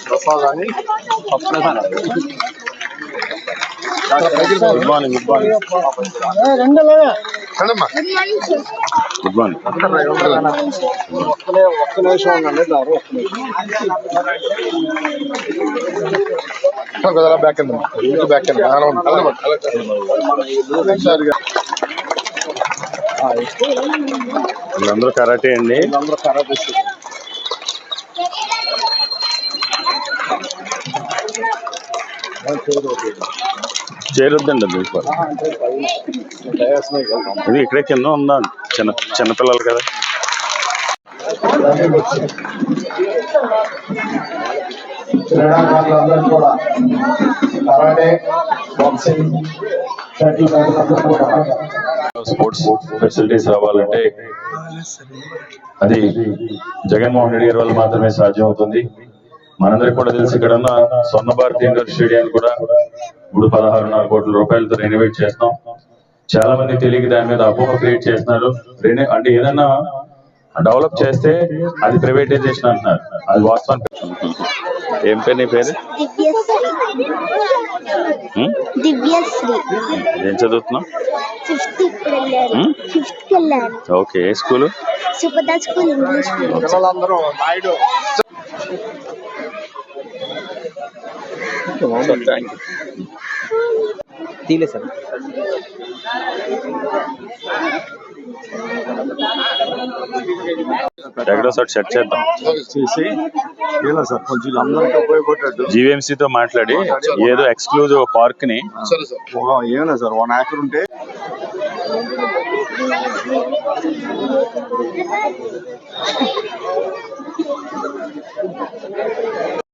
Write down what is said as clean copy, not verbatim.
ప్రసాదాన్ని good morning good morning good morning ఒక్క నిమిషం ఉందండి బ్యాక్ బ్యాక్ వీళ్ళందరూ కరాటే అండి. వీళ్ళందరూ కరాటే చేరొద్దండి. అది ఇది ఇక్కడే కింద ఉందా చిన్నపిల్లలు కదా. క్రీడాకారులందరూ కూడా కరాటే, బాక్సింగ్, స్పోర్ట్స్ ఫెసిలిటీస్ రావాలంటే అది జగన్మోహన్ రెడ్డి గారి వల్ల మాత్రమే సాధ్యం అవుతుంది. మనందరికి కూడా తెలిసి ఇక్కడ ఉన్న స్వర్ణ భారతి ఇండోర్ స్టేడియం కూడా ఇప్పుడు 16.5 కోట్ల రూపాయలతో రెనోవేట్ చేస్తాం. చాలా మంది తెలియక దాని మీద అపోహ క్రియేట్ చేస్తున్నారు. అంటే ఏదన్నా డెవలప్ చేస్తే అది ప్రైవేటైజేషన్ అంటున్నారు. అది వాస్తవం. ఏం పేరు నీ పేరు? దివ్యశ్రీ. ఏం చదువుతున్నావు? ఫిఫ్త్ వెళ్ళాను. ఓకే. ఏ స్కూలు? సుపద స్కూల్ ఇంగ్లీష్ మీడియం. తీలే సార్. ఎక్కడో సెట్ చేద్దాం చేసి సార్ కొంచెం అందరికీ ఉపయోగపడ్డట్టు జీవీఎంసీతో మాట్లాడి ఏదో ఎక్స్క్లూజివ్ పార్క్ ని ఏమన్నా సార్ 1 acre ఉంటే